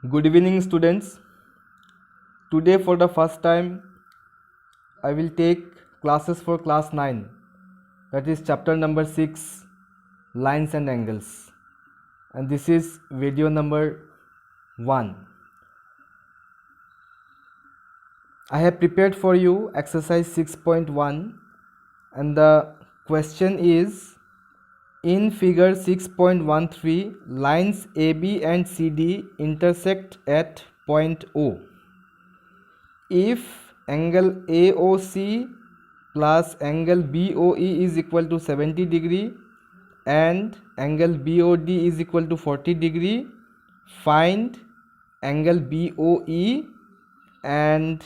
Good evening, students. Today, for the first time, I will take classes for class 9, that is chapter number 6, Lines and Angles, and this is video number 1. I have prepared for you exercise 6.1, and the question is, in figure 6.13, lines AB and CD intersect at point O. If angle AOC plus angle BOE is equal to 70 degree and angle BOD is equal to 40 degree, find angle BOE and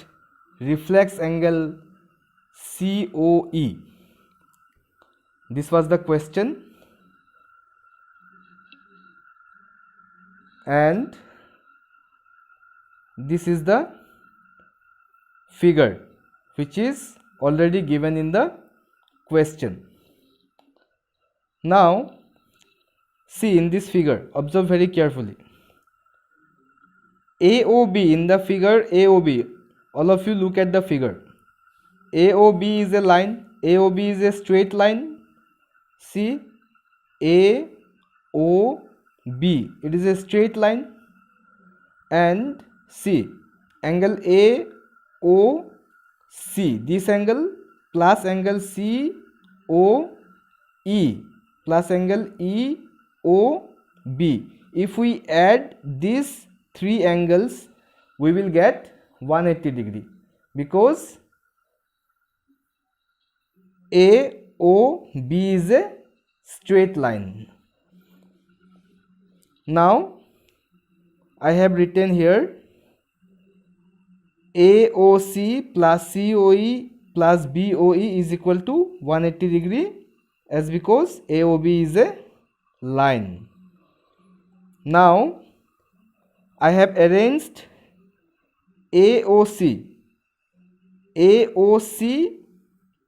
reflex angle COE. This was the question, and this is the figure which is already given in the question. Now see in this figure, observe very carefully. AOB, in the figure AOB, all of you look at the figure. AOB is a line, AOB is a straight line. See, AOB, it is a straight line, and see angle AOC, this angle plus angle COE plus angle EOB. If we add these three angles, we will get 180 degree, because AOB is a straight line. Now I have written here AOC plus COE plus BOE is equal to 180 degree, as because AOB is a line. Now I have arranged AOC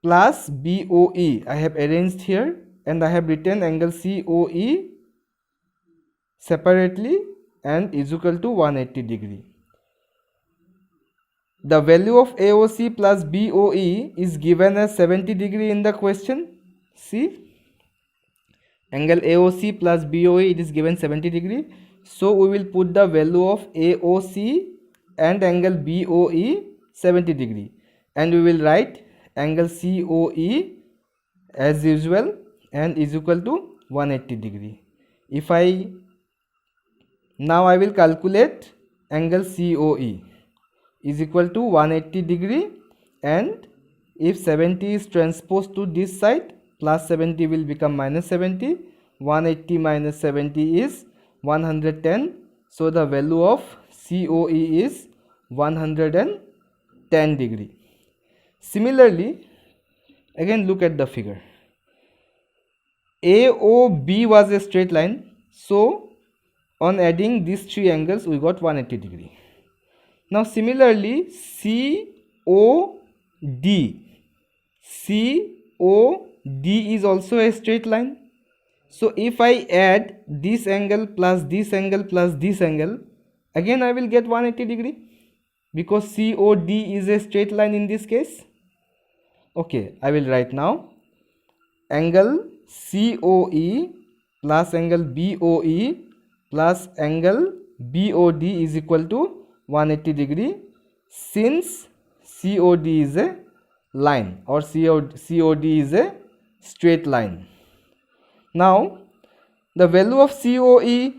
plus BOE, I have arranged here, and I have written angle COE separately and is equal to 180 degree. The value of AOC plus BOE is given as 70 degree in the question. See, angle AOC plus BOE, it is given 70 degree. So we will put the value of AOC and angle BOE 70 degree, and we will write angle COE as usual and is equal to 180 degree. Now I will calculate angle COE is equal to 180 degree, and if 70 is transposed to this side, plus 70 will become minus 70. 180 minus 70 is 110. So the value of COE is 110 degree. Similarly, again look at the figure. AOB was a straight line, so on adding these three angles we got 180 degree. Now similarly, COD is also a straight line. So if I add this angle plus this angle plus this angle, again I will get 180 degree, because COD is a straight line in this case. Okay, I will write now angle COE plus angle BOE plus angle BOD is equal to 180 degree, since COD is a line or COD is a straight line. Now the value of COE,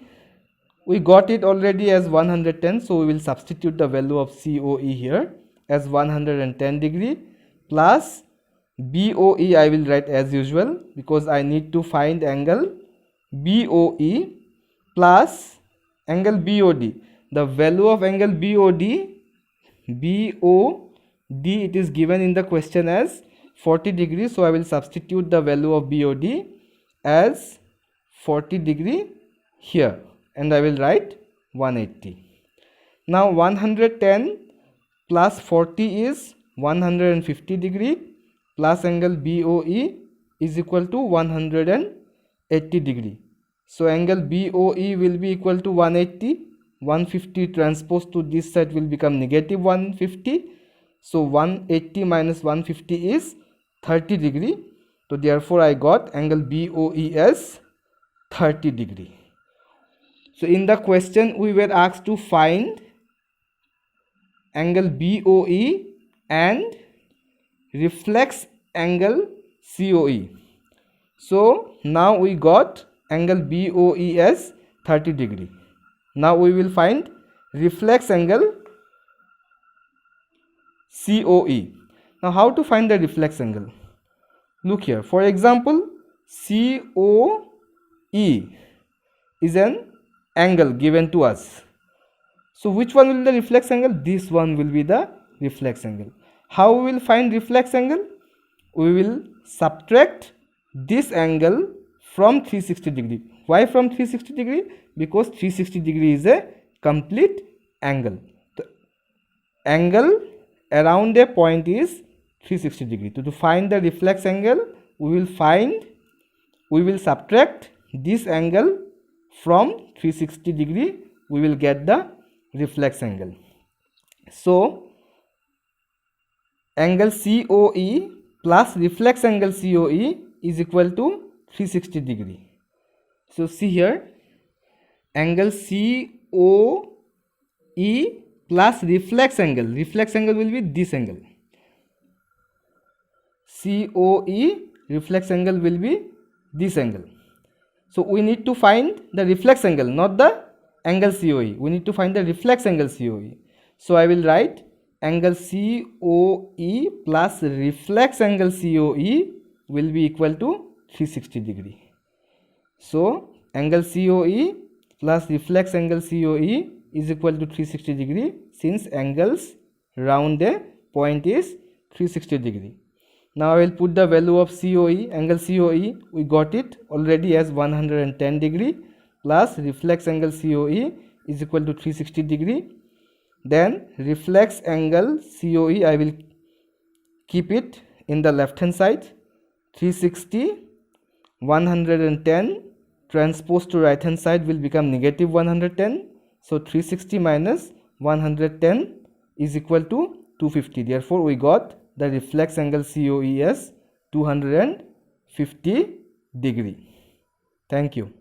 we got it already as 110, so we will substitute the value of COE here as 110 degree, plus BOE I will write as usual, because I need to find angle BOE, plus angle BOD. The value of angle BOD, it is given in the question as 40 degree, so I will substitute the value of BOD as 40 degree here, and I will write 180. Now 110 plus 40 is 150 degree, plus angle BOE is equal to 180 degree. So angle BOE will be equal to 180. 150 transpose to this side will become negative 150. So 180 minus 150 is 30 degree. So therefore I got angle BOE as 30 degree. So in the question we were asked to find angle BOE and reflex angle COE. So now we got angle BOE as 30 degree. Now we will find reflex angle COE. Now how to find the reflex angle? Look here. For example, COE is an angle given to us. So which one will be the reflex angle? This one will be the reflex angle. How we will find reflex angle? We will subtract this angle from 360 degree. Why from 360 degree? Because 360 degree is a complete angle. The angle around a point is 360 degree. To find the reflex angle, we will subtract this angle from 360 degree. We will get the reflex angle. So angle COE plus reflex angle COE is equal to 360 degree. So see here, angle COE plus reflex angle will be this angle. COE reflex angle will be this angle. So we need to find the reflex angle, not the angle COE. We need to find the reflex angle COE. So I will write angle COE plus reflex angle COE will be equal to 360 degree. So angle COE plus reflex angle COE is equal to 360 degree, since angles round a point is 360 degree. Now I will put the value of COE, angle COE, we got it already as 110 degree plus reflex angle COE is equal to 360 degree. Then reflex angle COE I will keep it in the left hand side. 360, 110 transpose to right hand side will become negative 110. So 360 minus 110 is equal to 250. Therefore we got the reflex angle COE as 250 degree. Thank you.